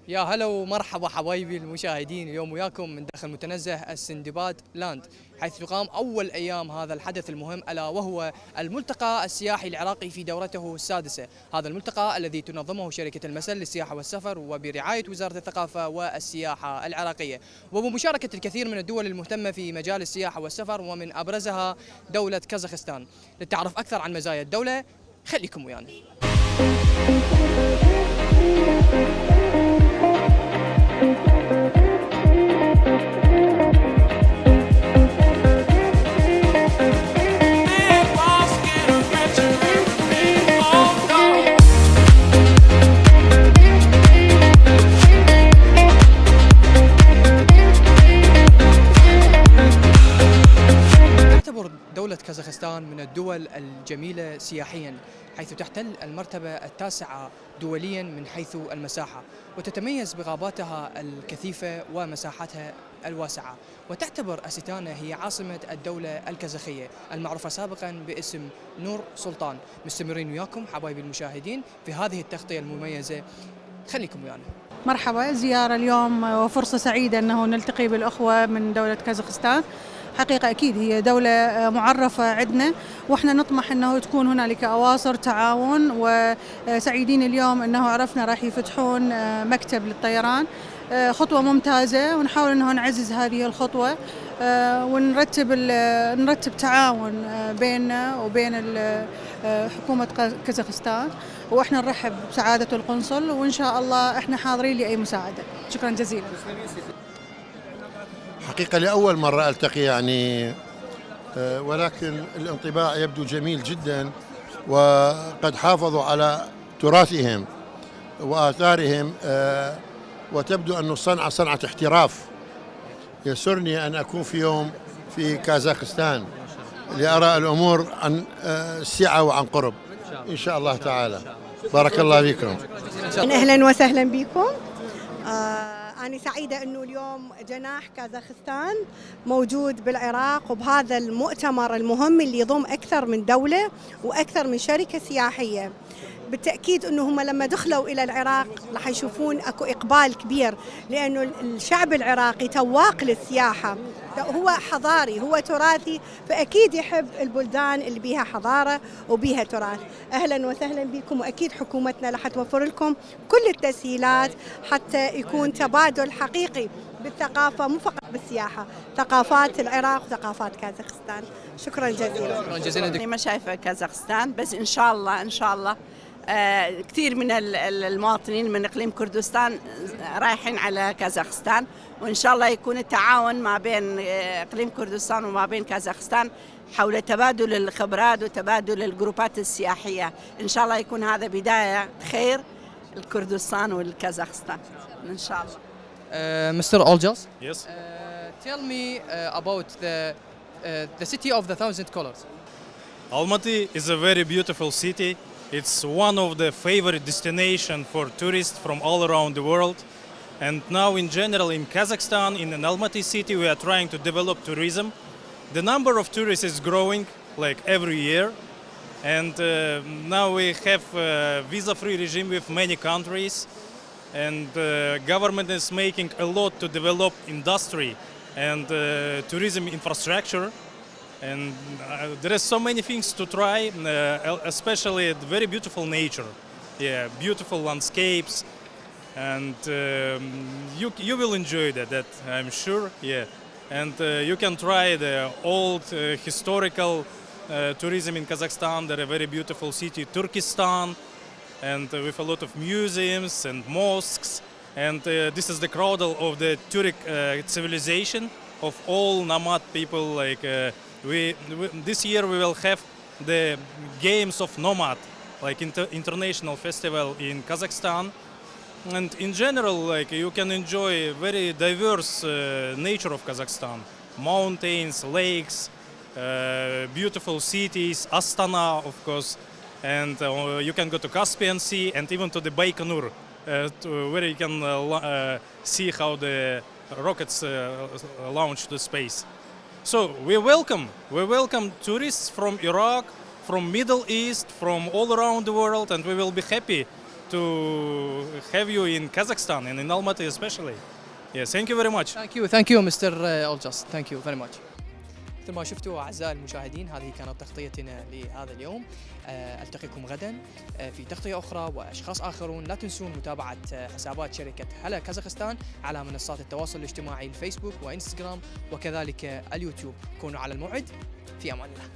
يا هلا ومرحبا حبايبي المشاهدين. اليوم وياكم من داخل متنزه السندباد لاند، حيث تقام أول أيام هذا الحدث المهم، ألا وهو الملتقى السياحي العراقي في دورته السادسة. هذا الملتقى الذي تنظمه شركة المسل للسياحة والسفر وبرعاية وزارة الثقافة والسياحة العراقية، وبمشاركة الكثير من الدول المهتمة في مجال السياحة والسفر، ومن أبرزها دولة كازاخستان. للتعرف أكثر عن مزايا الدولة خليكم ويانا. تعتبر دولة كازاخستان من الدول الجميلة سياحياً، حيث تحتل المرتبة التاسعة دولياً من حيث المساحة، وتتميز بغاباتها الكثيفة ومساحاتها الواسعة. وتعتبر أستانا هي عاصمة الدولة الكازاخية المعروفة سابقاً باسم نور سلطان. مستمرين وياكم حبايبي المشاهدين في هذه التغطية المميزة، خليكم ويانا. مرحبا، زيارة اليوم وفرصة سعيدة أنه نلتقي بالأخوة من دولة كازاخستان. حقيقة أكيد هي دولة معرفة عندنا، وإحنا نطمح أنه تكون هنالك أواصر تعاون، وسعيدين اليوم أنه عرفنا راح يفتحون مكتب للطيران. خطوة ممتازة، ونحاول أنه نعزز هذه الخطوة نرتب تعاون بيننا وبين حكومة كازاخستان، وإحنا نرحب بسعادة القنصل، وإن شاء الله إحنا حاضرين لأي مساعدة. شكرا جزيلا. حقيقة لأول مرة ألتقي ولكن الانطباع يبدو جميل جدا، وقد حافظوا على تراثهم وآثارهم، وتبدو أن الصنعة صنعة احتراف. يسرني أن أكون في يوم في كازاخستان لأرى الأمور عن سعة وعن قرب إن شاء الله تعالى. بارك الله فيكم. أهلا وسهلا بكم. أنا سعيدة أنه اليوم جناح كازاخستان موجود بالعراق، وبهذا المؤتمر المهم اللي يضم أكثر من دولة وأكثر من شركة سياحية. بالتأكيد أنه هم لما دخلوا إلى العراق راح يشوفون أكو إقبال كبير، لأنه الشعب العراقي تواق للسياحة، هو حضاري، هو تراثي، فأكيد يحب البلدان اللي بيها حضارة وبيها تراث. أهلا وسهلا بكم، وأكيد حكومتنا راح توفر لكم كل التسهيلات حتى يكون تبادل حقيقي بالثقافة، مو فقط بالسياحة، ثقافات العراق وثقافات كازاخستان. شكرا جزيلا. شكرا جزيلا. أنا ما شايفة كازاخستان، بس إن شاء الله كثير من المواطنين من إقليم كردستان رايحين على كازاخستان، وإن شاء الله يكون التعاون ما بين إقليم كردستان وما بين كازاخستان حول تبادل الخبرات وتبادل الجروبات السياحية. إن شاء الله يكون هذا بداية خير الكردستان والكازاخستان إن شاء الله. Mr. Oljas, Yes. tell me about the city of the thousand colors. Almaty is a very beautiful city. It's one of the favorite destination for tourists from all around the world. And now in general in Kazakhstan, in an Almaty city, we are trying to develop tourism. The number of tourists is growing like every year. And now we have visa-free regime with many countries. And government is making a lot to develop industry and tourism infrastructure. And there are so many things to try, especially the very beautiful nature. Yeah, beautiful landscapes, and you will enjoy that I'm sure. Yeah, and you can try the old historical tourism in Kazakhstan. There are very beautiful city, Turkestan, and with a lot of museums and mosques. And this is the cradle of the Turkic civilization of all nomad people. Like this year we will have the Games of Nomad, like international festival in Kazakhstan. And in general, like you can enjoy very diverse nature of Kazakhstan: mountains, lakes, beautiful cities, Astana, of course, and you can go to Caspian Sea and even to the Baikonur, where you can see how the rockets launch to space. So we welcome tourists from Iraq, from Middle East, from all around the world, and we will be happy to have you in Kazakhstan and in Almaty especially. Yeah, thank you very much. Thank you Mr. Oljas. Thank you very much. مثل ما شفتوا أعزائي المشاهدين، هذه كانت تغطيتنا لهذا اليوم. ألتقيكم غدا في تغطية أخرى وأشخاص آخرون. لا تنسون متابعة حسابات شركة هلا كازاخستان على منصات التواصل الاجتماعي الفيسبوك وإنستغرام وكذلك اليوتيوب. كونوا على الموعد. في أمان الله.